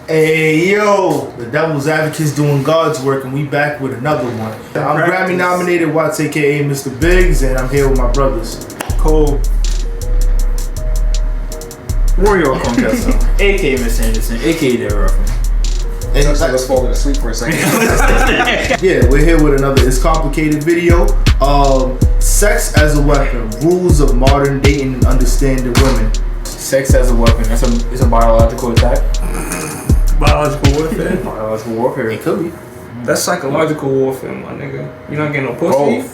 Hey yo, the Devil's Advocates doing God's work, and we back with another one. I'm Grammy nominated Watts, aka Mr. Biggs, and I'm here with my brothers. Cole. Warrior Conquesto, aka Miss Anderson, aka the Ruffin. And looks like I was falling asleep for a second. Yeah, we're here with another It's Complicated video. Sex as a weapon, rules of modern dating and understanding women. Sex as a weapon, it's a biological attack. Biological warfare? Biological warfare. It could be. That's psychological warfare, my nigga. You're not getting no pussy?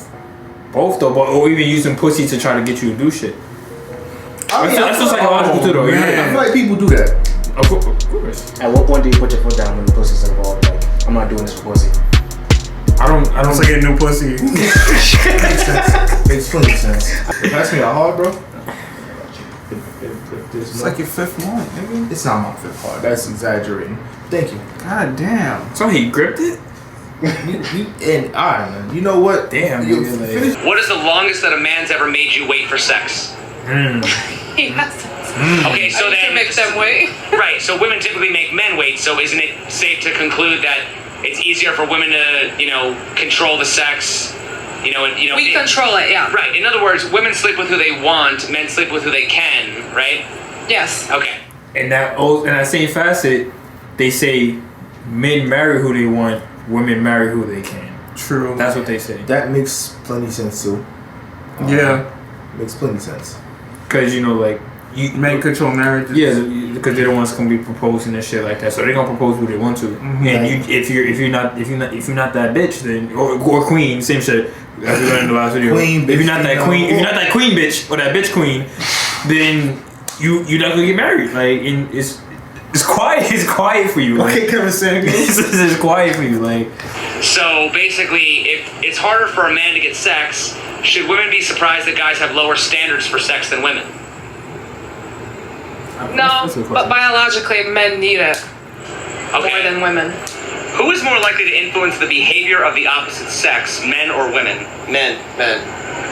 Both though, or even using pussy to try to get you to do shit. That's still psychological too though. I feel like people do that. Of course. At what point do you put your foot down when the pussy's involved? Like, I'm not doing this for pussy. I don't Once I get no pussy. Makes plenty sense. Pass me a hard, bro. It's like your fifth one, nigga. It's not my fifth hard. That's exaggerating. Thank you. God damn. So he gripped it? And alright, man. You know what? Damn. Finish. What is the longest that a man's ever made you wait for sex? Yes. Okay, so To then make them wait. right. So women typically make men wait. So isn't it safe to conclude that it's easier for women to, control the sex? We control it, yeah. Right. In other words, women sleep with who they want. Men sleep with who they can. Right. Yes. Okay. In that same facet, they say men marry who they want, women marry who they can. True. That's what they say. That makes plenty sense too. Yeah. Makes plenty sense. Cause Men control marriages. Yeah, because they're the ones gonna be proposing and shit like that. So they're gonna propose who they want to. Mm-hmm. And if you're not that bitch, then or queen, same shit. As we learned in the last video. Queen, if you're bitch, not that queen, if you're not that queen bitch or that bitch queen, then you're not gonna get married. Like, and it's quiet. It's quiet for you. Okay, like, Kevin Samuels. it's quiet for you. Like, So basically, if it's harder for a man to get sex, should women be surprised that guys have lower standards for sex than women? No, that's a good but question. biologically, men need it more Okay. than women. Who is more likely to influence the behavior of the opposite sex, men or women? Men.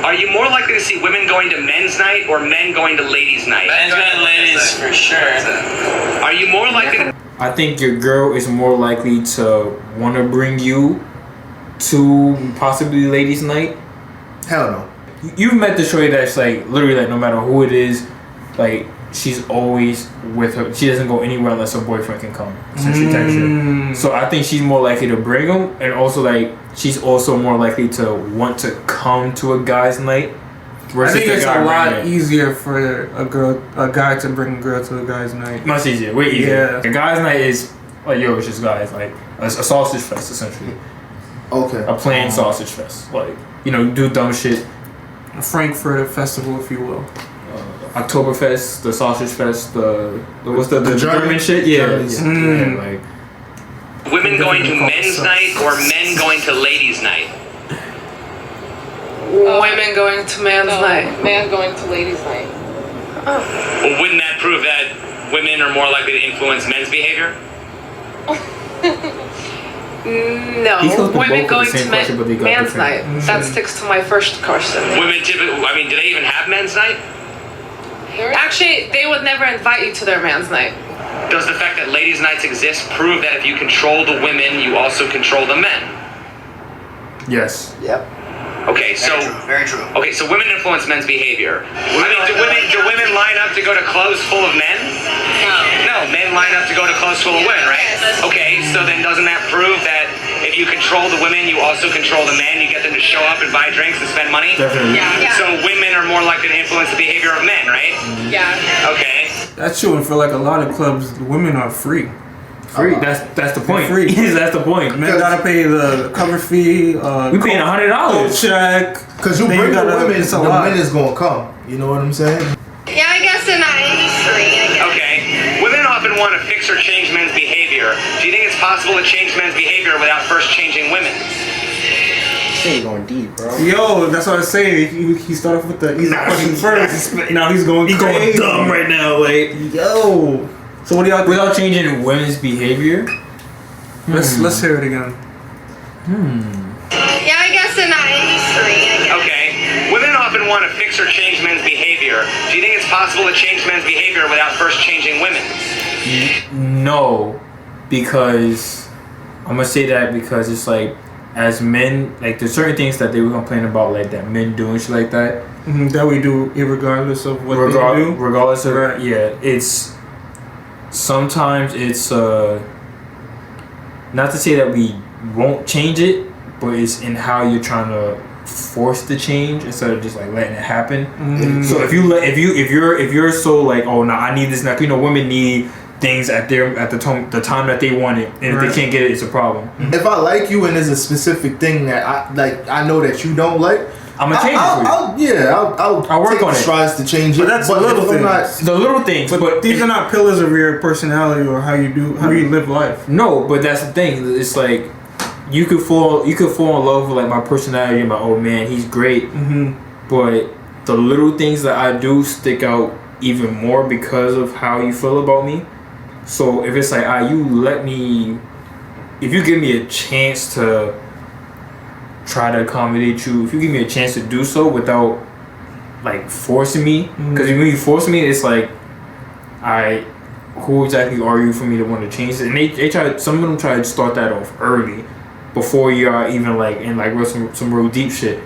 Are you more likely to see women going to men's night or men going to ladies' night? Men's going to ladies for sure. Are you more likely to... I think your girl is more likely to want to bring you to possibly ladies' night. Hell no. You've met the shorty that's like literally like no matter who it is, like she's always with her. She doesn't go anywhere unless her boyfriend can come. Essentially, type shit. So I think she's more likely to bring him, and also like she's also more likely to want to come to a guy's night. I think the it's guy a lot bringing it. easier for a guy to bring a girl to a guy's night. Much easier, way easier. Yeah. The guy's night is like it's just guys like a sausage fest essentially, Okay. a plain sausage fest. Like do dumb shit. A Frankfurt festival, if you will. Oktoberfest, the sausage fest, the German German shit, yeah, Germans. yeah, like women going to men's night or men going to ladies' night? Women going to man's night. Man going to ladies' night. Well, wouldn't that prove that women are more likely to influence men's behavior? No, He goes to women both with the going same to question, but they got man's different- night. That sticks to my first question. Women typically... do they even have men's night? Actually, they would never invite you to their man's night. Does the fact that ladies' nights exist prove that if you control the women, you also control the men? yes. Yep. Okay, so... Very true. Okay, so women influence men's behavior. Do women line up to go to clubs full of men? No, men line up to go to clubs full of women, right? Okay, so then doesn't that prove that if you control the women, you also control the men? You get them to show up and buy drinks and spend money? Definitely. Yeah. So women are more likely to influence the behavior of men, right? Yeah. Okay. That's true, and for like a lot of clubs, women are free. Free. That's the point. Free. That's the point. Men gotta pay the cover fee. We paying $100. Check. Because you Then bring the women, it's a the lot. men is gonna come. You know what I'm saying? Yeah, I guess in that industry, I guess. Okay. Women often want to fix or change men's behavior. Do you think it's possible to change men's behavior without first changing women? You're going deep, bro. Yo, that's what I was saying. He started off with the easy question first. Now he's going crazy. dumb right now. Like Yo. So what do y'all think? without changing women's behavior. Let's hear it again. Yeah, I guess in that industry, I guess. Okay. Women often want to fix or change men's behavior. Do you think it's possible to change men's behavior without first changing women? No, because I'm gonna say that because it's like as men, like there's certain things that they were complaining about, like that men do and shit like that. That we do regardless of what they do. Regardless of Right. yeah, it's sometimes it's not to say that we won't change it, but it's in how you're trying to force the change instead of just like letting it happen. So if you're so like, oh no, I need this now. You know, women need things at the time that they want it, and if they can't get it, it's a problem. If I like you and there's a specific thing that I know that you don't like, I'm gonna change it for you. I'll work take on it. strides to change it. But that's the little things. The little things, But these are not pillars of your personality or how you live life. No, but that's the thing. It's like you could fall in love with like my personality and my oh man, he's great. But the little things that I do stick out even more because of how you feel about me. So if it's like, if you give me a chance to try to accommodate you, if you give me a chance to do so without like forcing me, because when you force me, it's like, who exactly are you for me to want to change it? And they try, some of them try to start that off early, before you are even like in like some real deep shit.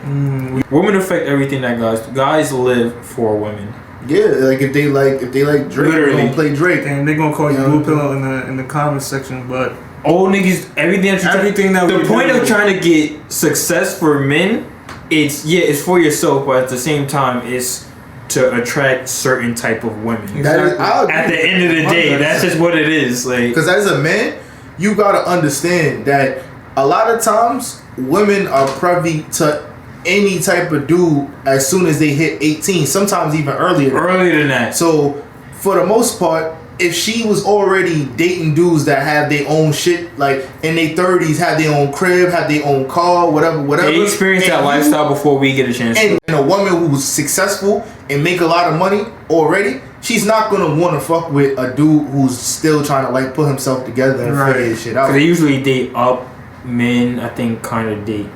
Women affect everything that guys live for women. Yeah, like if they like Drake, they're gonna play Drake, and they're gonna call you blue pillow in the comments section. But old niggas, everything that the point of trying to get success for men, it's for yourself, but at the same time, it's to attract certain type of women. Exactly. At the end of the day, that's just what it is. Like, because as a man, you gotta understand that a lot of times women are privy to any type of dude as soon as they hit 18, sometimes even earlier than that. So for the most part, if she was already dating dudes that have their own shit, like in their 30s, have their own crib, have their own car, whatever, they experienced that lifestyle before we get a chance. And a woman who's successful and make a lot of money already, she's not gonna want to fuck with a dude who's still trying to like put himself together and figure his shit out. Because they usually date up. Men, I think, kind of date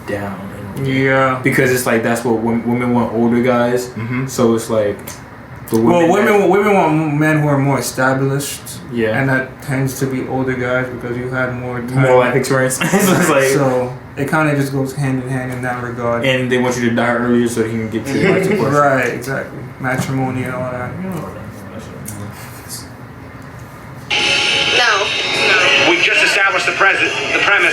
down. Yeah. Because it's like that's what women want, older guys. So it's like women want men who are more established. Yeah. And that tends to be older guys because you had more life experience. So it's like, so it kind of just goes hand in hand in that regard. And they want you to die earlier so he can get you life support. Right, exactly. Matrimony and all that. No. We've just established the premise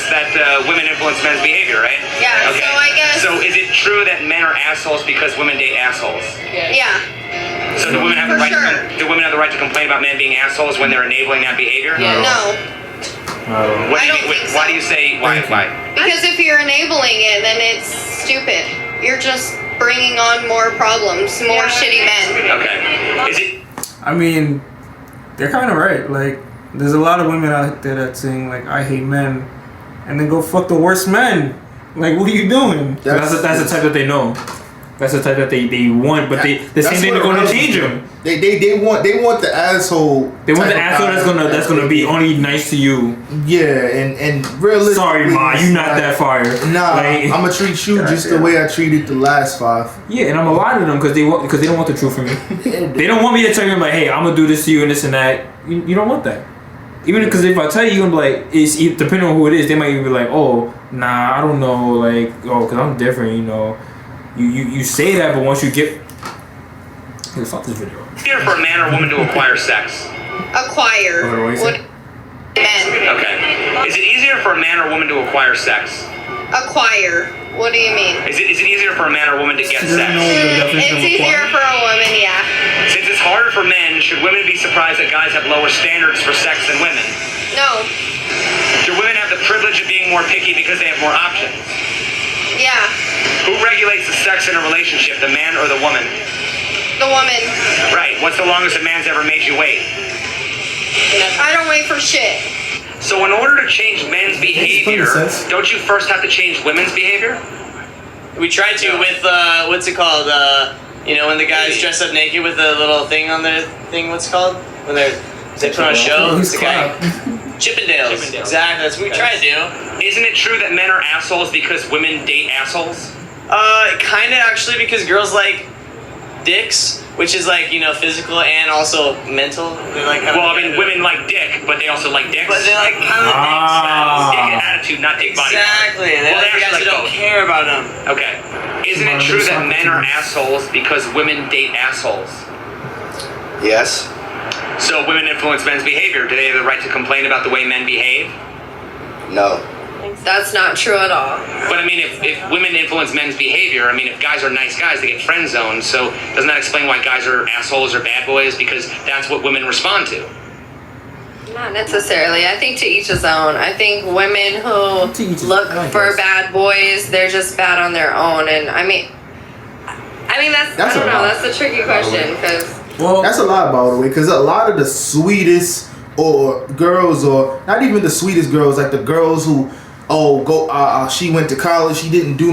that women influence men's behavior, right? Yeah, Okay. so I guess... So is it true that men are assholes because women date assholes? Yeah. So do women have the For right sure. do women have the right to complain about men being assholes when they're enabling that behavior? No. What I do don't you, think why so. do you say why? Because if you're enabling it, then it's stupid. You're just bringing on more problems, more shitty men. Okay. Is it? I mean, they're kind of right. Like, there's a lot of women out there that saying like, I hate men, and then go fuck the worst men. Like, what are you doing? That's the type that they know. That's the type that they want, but the same thing they're gonna change them. They want the asshole. They want the asshole that's gonna be only nice to you. Yeah, and realistically, sorry, ma, you not that fire. Nah, like, I'm gonna treat you just the way I treated the last 5. Yeah, and I'm a lot of them because they don't want the truth from me. They don't want me to tell you like, hey, I'm gonna do this to you and this and that. You don't want that. Even because if I tell you, I'm like, it's depending on who it is, they might even be like, oh, nah, I don't know, like, oh, because I'm different, you know. You say that, but once you get... Hey, fuck this video. Easier for a man or woman to acquire sex? Acquire. What Men. Okay. Is it easier for a man or woman to acquire sex? Acquire. What do you mean? Is it easier for a man or woman to get sex? It's easier for a woman, yeah. Since it's harder for men, should women be surprised that guys have lower standards for sex than women? No. Do women have the privilege of being more picky because they have more options? Yeah. Who regulates the sex in a relationship, the man or the woman? The woman. Right. What's the longest a man's ever made you wait? I don't wait for shit. So in order to change men's behavior, don't you first have to change women's behavior? We tried to with what's it called? You know, when the guys dress up naked with a little thing on their thing. What's it called? When they put on a show. The guy. Chippendales. Exactly. That's what we tried to do. Isn't it true that men are assholes because women date assholes? Kind of actually, because girls like dicks, which is like, you know, physical and also mental. They're like, Well, I mean, women like dick, but they also like dicks. but they're like kind of Dick attitude, not dick body. exactly. They're Well, like they the guys actually who don't both. care about them. Okay. Isn't it true that men are assholes because women date assholes? Yes. So women influence men's behavior. Do they have the right to complain about the way men behave? No. That's not true at all. But I mean, if women influence men's behavior, I mean, if guys are nice guys, they get friend zoned. So doesn't that explain why guys are assholes or bad boys? Because that's what women respond to. Not necessarily. I think to each his own. I think women who look for bad boys, they're just bad on their own. And I mean that's I don't know. That's a tricky question because. Well, that's a lot, by the way, because a lot of the sweetest or girls, or not even the sweetest girls, like the girls who, she went to college, she don't do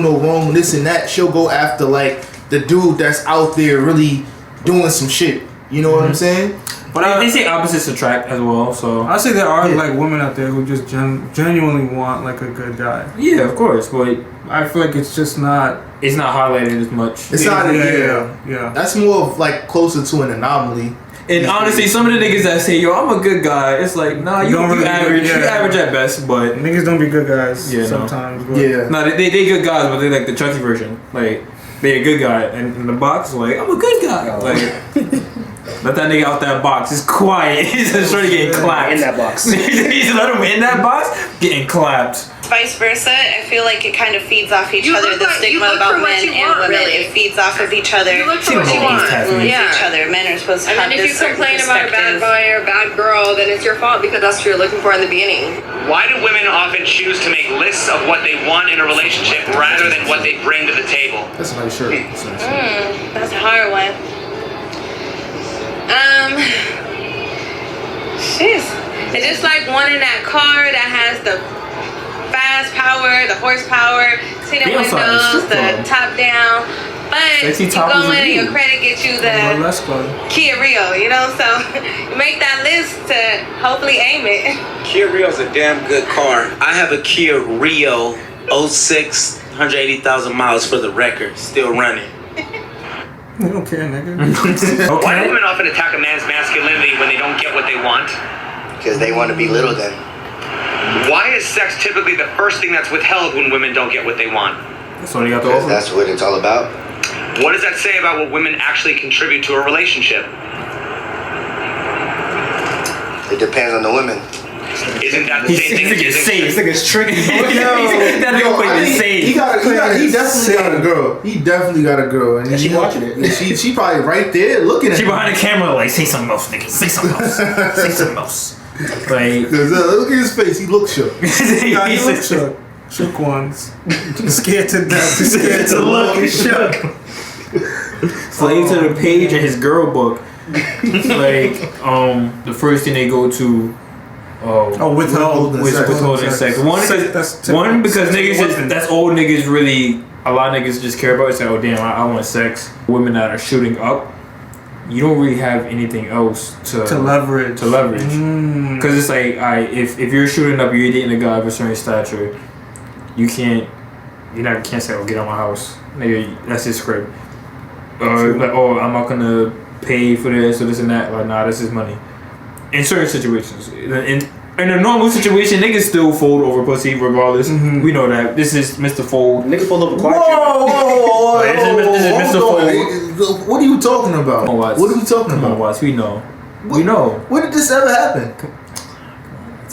no wrong, this and that. She'll go after like the dude that's out there really doing some shit. You know what I'm saying? But they say opposites attract as well. So I say there are like women out there who just genuinely want like a good guy. Yeah, of course, but I feel like it's just not. It's not highlighted as much. It's not. Yeah. That's more of like closer to an anomaly. And honestly, some of the niggas that say, "Yo, I'm a good guy," it's like, nah, you average. You average at best, but niggas don't be good guys sometimes. But. Yeah. No, they good guys, but they like the Chucky version. Like they a good guy, and in the box, like I'm a good guy. Like. Let that nigga out that box. It's quiet. He's just trying to get clapped. In that box. He's let him in that box, getting clapped. Vice versa, I feel like it kind of feeds off each You other. look The like- you stigma look about for what men you and want, women, really. it feeds off of each other. You look for what you want. Influence each other. Men are supposed to And have then if you this certain complain about a bad perspective. boy or a bad girl, then it's your fault because that's what you're looking for in the beginning. Why do women often choose to make lists of what they want in a relationship rather than what they bring to the table? That's a nice shirt. That's a hard one. Jeez. It's just like wanting that car that has the fast power, the horsepower, tinted Damn, son, it's windows, true, the bro. top down. But Sexy you top go is in a and your view. credit gets you the Let's go. Kia Rio, you know? So you make that list to hopefully aim it. Kia Rio's a damn good car. I have a Kia Rio 06, 180,000 miles for the record, still running. You don't care, nigga. Why do women often attack a man's masculinity when they don't get what they want? Because they want to belittle them. Why is sex typically the first thing that's withheld when women don't get what they want? So you got the Because offer. that's what it's all about. What does that say about what women actually contribute to a relationship? It depends on the women. Isn't that the same thing? This nigga's tricky. That nigga playing the same. He definitely got a girl. He definitely got a girl. And she watching it. She probably right there looking at She him. behind the camera, like, say something else, nigga. Say something else. Say something else. Like, Look at his face. He looks shook. He looks shook. Shook ones. Scared to death. Scared to look and shook. slave to the page of his girl book. Like, the first thing they go to. Withholding sex. One because niggas that's old niggas really. A lot of niggas just care about it. Say, oh damn, I want sex. Women that are shooting up, you don't really have anything else to leverage. Because it's like, if you're shooting up, you're dating a guy of a certain stature, you can't say, oh, get out my house, nigga. That's his crib. Like, oh, I'm not gonna pay for this or this and that. Like, nah, this is money. In certain situations, in a normal situation, niggas still fold over pussy regardless. We know that. This is Mr. Fold. Nigga fold over quiet. Whoa! This is Mr. Fold. What are you talking about? Come on, Watts. What are we talking Come about? on, Watts. We know. We know. When did this ever happen?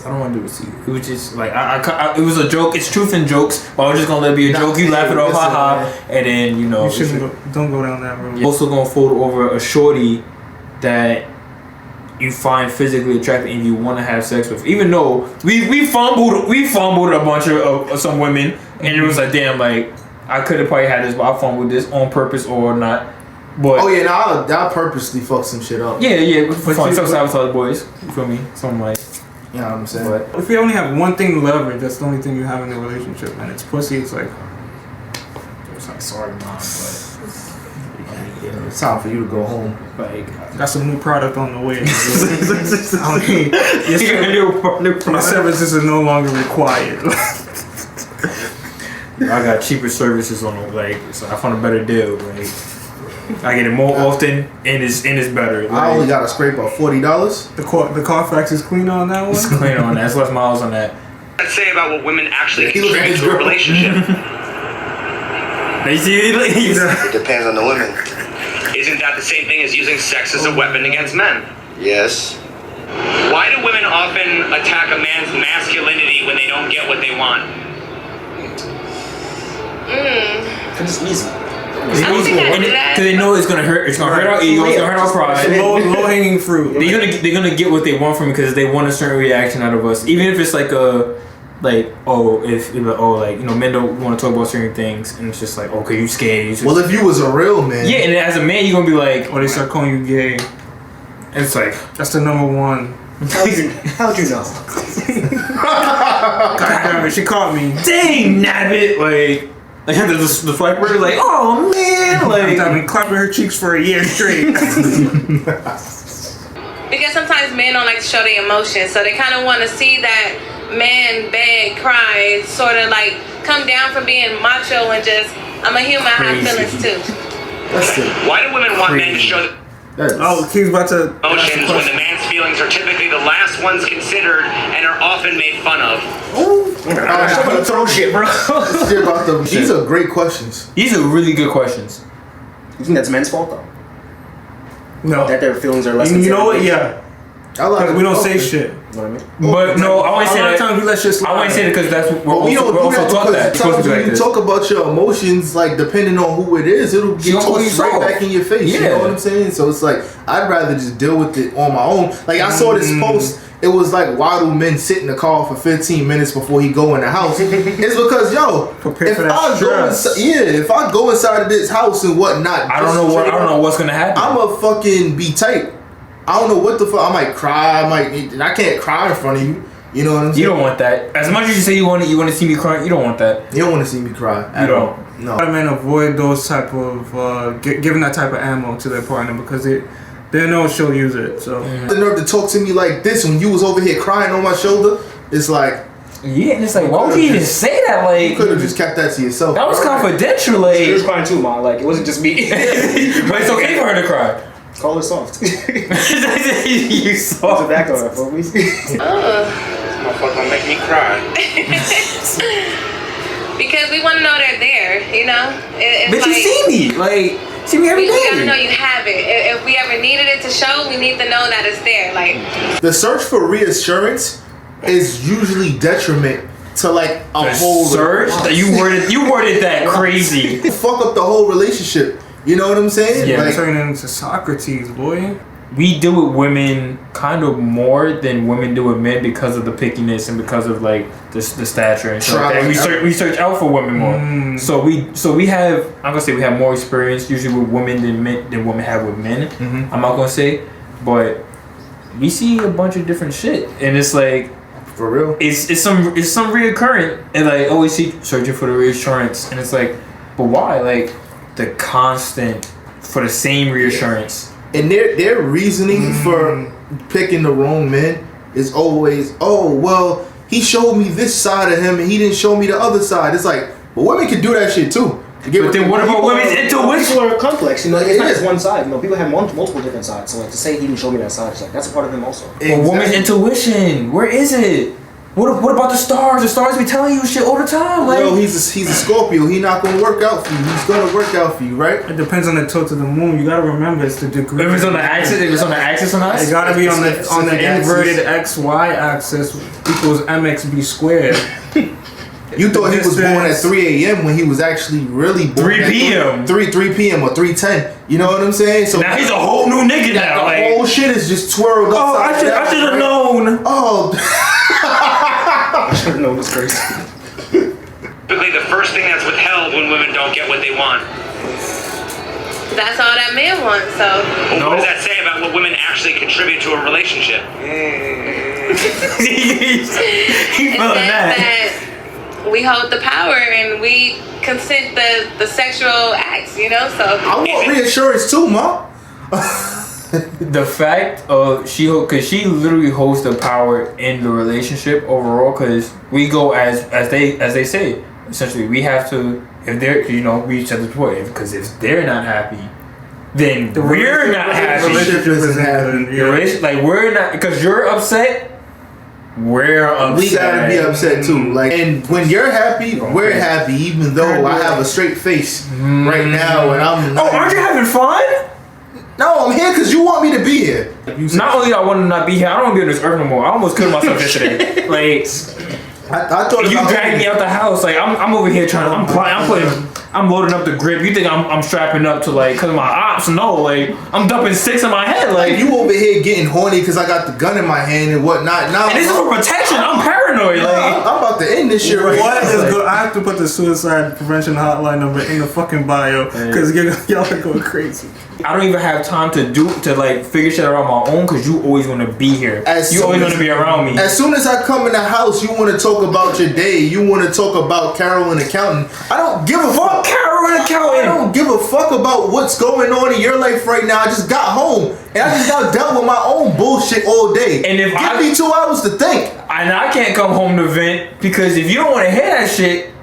I don't want to do this to you. It was just like it was a joke. It's truth in jokes. But I was just gonna let it be a joke. You laugh it off, haha, and then you know. You shouldn't don't go down that road. You're also gonna fold over a shorty that you find physically attractive and you want to have sex with. Even though we fumbled a bunch of some women, and it was like, damn, like I could have probably had this, but I fumbled this on purpose or not. But oh yeah, no, I'll purposely fuck some shit up. Yeah, for fun. Some sabotage boys. You feel me? Something like. You know what I'm saying? But if you only have one thing to leverage, that's the only thing you have in the relationship, and it's pussy. It's like sorry, mom, but. It's time for you to go home. Like, got some new product on the way. I mean, your services are no longer required. I got cheaper services on the so I found a better deal. Like, I get it more often, and it's better. I only got to scrape up $40. The Carfax is clean on that one. It's clean on that. It's less miles on that. Let's say about what women actually contribute to a relationship. They see it. It depends on the women. Isn't that the same thing as using sex as a weapon against men? Yes. Why do women often attack a man's masculinity when they don't get what they want? Because it's easy. Because they know it's gonna hurt. It's gonna hurt our ego. It's gonna hurt our pride. Low hanging fruit. They're gonna get what they want from it because they want a certain reaction out of us. Even if it's like men don't want to talk about certain things, and it's just like, okay, you scared. Well, if you was a real man, yeah, and as a man, you're gonna be like, or they start calling you gay. And it's like, that's the number one. How'd you know? God damn it, she caught me. Dang, nabbit, like the flight bird, like, oh man, like I've been clapping her cheeks for a year straight. Because sometimes men don't like to show their emotions, so they kind of want to see that man beg, cry, sort of like come down from being macho and just, I'm a human, I have feelings too. That's it. Why do women want men to show He's about to emotions when the man's feelings are typically the last ones considered and are often made fun of? I'm gonna throw shit, bro. These are great questions. These are really good questions. You think that's men's fault though? No. That their feelings are less. You know what? Yeah. Because we don't say shit. You know what I mean? But no, I wouldn't say that. Times we let shit slide. I wouldn't say that because that's what we don't we're do also that taught that. because when you talk about your emotions, like depending on who it is, it'll get tossed right back in your face. Yeah. You know what I'm saying? So it's like I'd rather just deal with it on my own. Like I saw this post. It was like, why do men sit in the car for 15 minutes before he go in the house? It's because if I go inside of this house and whatnot, I don't know what's gonna happen. I'ma fucking be tight. I don't know what the fuck. I might cry. I can't cry in front of you. You know what I'm saying? You don't want that. As much as you say you want to see me cry, you don't want that. You don't want to see me cry. You don't. No. A lot of men avoid those type of giving that type of ammo to their partner because they know she'll use it. So the nerve to talk to me like this when you was over here crying on my shoulder. It's like, yeah, and it's like, why would you even say that? Like, you could have just kept that to yourself. That was confidential. Like, she was crying too, ma. Like it wasn't just me. But it's okay for her to cry. Call her soft. You soft. It's a back on her, please. Motherfucker gonna make me cry. Because we want to know they're there, you know? But like, you see me. Like, see me every day. We gotta know you have it. If we ever needed it to show, we need to know that it's there. Like, the search for reassurance is usually detriment to like a whole search. You worded that crazy. Fuck up the whole relationship. You know what I'm saying? Yeah, like, turning into Socrates, boy. We deal with women kind of more than women do with men because of the pickiness and because of like the stature and stuff like that. We search out for women more. So we have, I'm gonna say we have more experience usually with women than women have with men. I'm not gonna say, but we see a bunch of different shit, and it's like, for real, it's some reoccurring, and like always searching for the reassurance, and it's like, but why? Like the constant for the same reassurance. And their reasoning for picking the wrong men is always, oh well, he showed me this side of him and he didn't show me the other side. It's like, well, women can do that shit too. But then what about women's intuition? People are complex, you know. It's not just one side. You know, people have multiple different sides. So like to say he didn't show me that side, it's like that's a part of him also. Exactly. Well, women's intuition, where is it? What about the stars? The stars be telling you shit all the time. Like, yo, he's a Scorpio. He not gonna work out for you. He's gonna work out for you, right? It depends on the tilt of the moon. You gotta remember it's the degree. If it's on the axis, on us, it gotta be on the inverted XY axis equals MXB squared. You thought he was born at 3 a.m. when he was actually really born 3 p.m. 3 p.m. or 3:10. You know what I'm saying? So now he's a whole new nigga now. The like, whole shit is just twirled up. Oh, I should have known. Oh. I should have known this crazy. Typically, the first thing that's withheld when women don't get what they want. that's all that man wants. So. Well, what does that say about what women actually contribute to a relationship? He feeling that. We hold the power and we consent the sexual acts, you know. So I want reassurance too, ma. The fact of because she literally holds the power in the relationship overall. Because we go as they say, essentially we have to, if they're, you know, we said this before, because if they're not happy, then we're not happy. Relationship isn't happening. The relationship, like we're not, because you're upset. We're upset. We gotta be upset too. Like, and when you're happy, we're happy. Even though I have a straight face right now, and I'm. Oh, aren't you having fun? No, I'm here because you want me to be here. Not only do I want to not be here, I don't want to be on this earth no more. I almost killed myself yesterday. Like, I thought you dragged me out the house. Like, I'm over here trying. I'm loading up the grip. You think I'm strapping up to like cause of my ops? No, like I'm dumping 6 in my head. Like you over here getting horny because I got the gun in my hand and whatnot. Now and this is for protection. I'm paranoid. I'm about to end this shit right now. I have to put the suicide prevention hotline number in the fucking bio because y'all are going crazy. I don't even have time to figure shit out on my own because you always want to be here. You always want to be around me. As soon as I come in the house, you want to talk about your day. You want to talk about Carol and accounting. I don't give a fuck. Carol and accounting. I don't give a fuck about what's going on in your life right now. I just got home and I just got dealt with my own bullshit all day. And if give me 2 hours to think. And I can't come home to vent because if you don't want to hear that shit,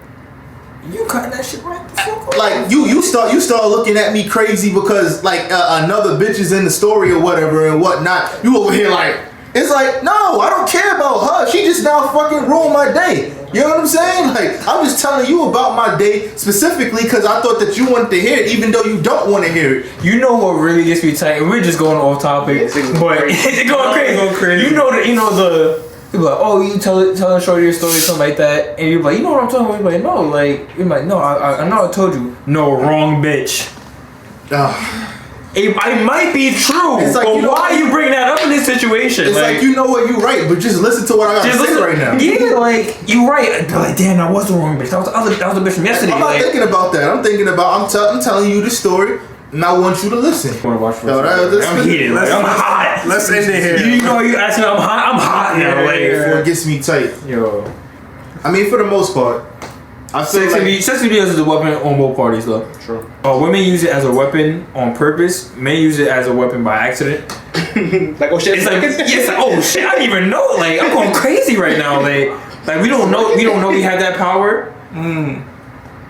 you cutting that shit right the fuck off. Like you start looking at me crazy because like another bitch is in the story or whatever and whatnot. You over here like it's like no, I don't care about her. She just now fucking ruined my day. You know what I'm saying? Like I'm just telling you about my day specifically because I thought that you wanted to hear it, even though you don't want to hear it. You know what really gets me tight? We're just going off topic, but it's going crazy. You know the. You're like, oh, you tell shorty your story, something like that, and you're like, you know what I'm talking about? You're like, no, like, you're like, no, I know I told you. No, wrong bitch. It might be true, like, but why you bring that up in this situation? It's like you know what, you right, but just listen to what I gotta say right now. Yeah, like, you right. Like, damn, that was the wrong bitch. That was the bitch from yesterday. I'm not thinking about that. I'm thinking about, I'm telling you the story. And I want you to listen. I'm heated. Like, I'm hot. Let's end it here. You know, you asking, I'm hot now. Like, before it gets me tight. Yo. I mean, for the most part, I feel sex videos is a weapon on both parties, though. True. Women use it as a weapon on purpose. Men use it as a weapon by accident. Like, oh shit. It's like, yes, oh shit. I didn't even know. Like, I'm going crazy right now. Like we don't know we have that power.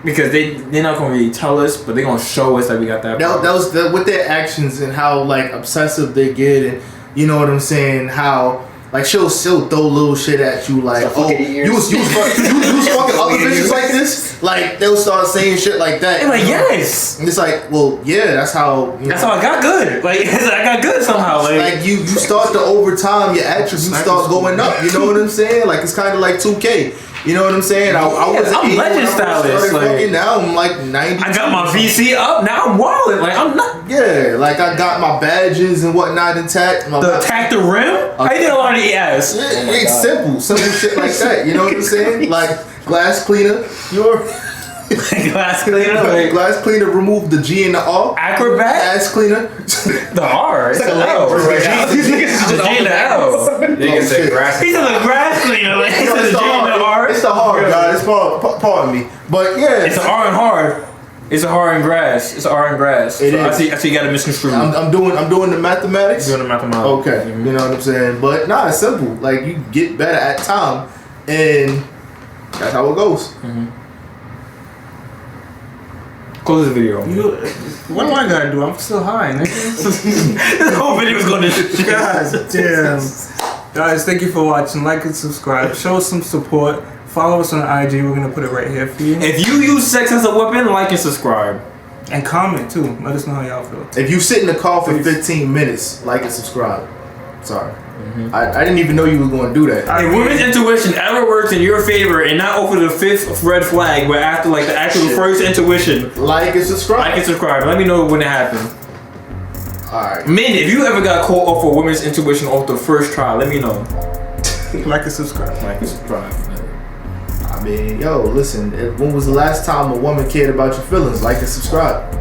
Because they're not gonna really tell us, but they're gonna show us that we got that power. That was with their actions and how like obsessive they get, and you know what I'm saying. How like she'll throw little shit at you like, oh, you was fucking other bitches like this. Like they'll start saying shit like that. And like yes, and it's like, well, yeah, that's how. That's how I got good. Like I got good somehow. Like you start to over time your attributes start going up. You know what I'm saying? Like it's kind of like 2K. You know what I'm saying? I'm legend stylist. Like, now I'm like 90. I got my VC up. Now I'm wilding. Like I'm not. Yeah, like I got my badges and whatnot intact. Attack the rim. I did a lot of ES. Yeah, it's simple shit like that. You know what I'm saying? Like glass cleaner. Glass cleaner. Like, glass cleaner. Remove the G and the R. Acrobat. Glass cleaner. The R. It's like a L. These niggas is just G and the L. Niggas say grass. He said the grass cleaner. Like he said the G and the R. It's the hard, guys. Pardon me, but yeah, it's an R and hard. It's a R and grass. It's an R and grass. It is. I see. You got to misconstrue. I'm doing the mathematics. You're doing the mathematics. Okay, you know what I'm saying. But nah, it's simple. Like you get better at time, and that's how it goes. Close the video. What do I gotta do? I'm still high, nigga. This whole video is going to. God damn. Guys, thank you for watching. Like and subscribe. Show us some support. Follow us on IG. We're gonna put it right here for you. If you use sex as a weapon, like and subscribe. And comment too. Let us know how y'all feel. If you sit in the car for 15 minutes, like and subscribe. Sorry. I didn't even know you were going to do that. If women's intuition ever works in your favor and not over the 5th red flag, but after like the actual first intuition, like and subscribe. Like and subscribe. Let me know when it happened. Alright. Men, if you ever got caught off for women's intuition off the first try, let me know. Like and subscribe. Like and subscribe. I mean, yo, listen. When was the last time a woman cared about your feelings? Like and subscribe.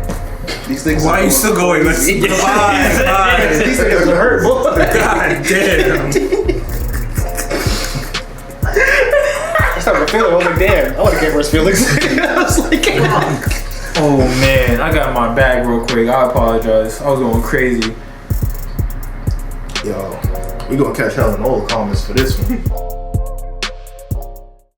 These things. Why are you still going? Let's These things are hurt. God damn. I started feeling. I was like, damn. I want to get worse feelings. I was like, oh man, I got my bag real quick. I apologize. I was going crazy. Yo, we gonna catch hell in all the comments for this one.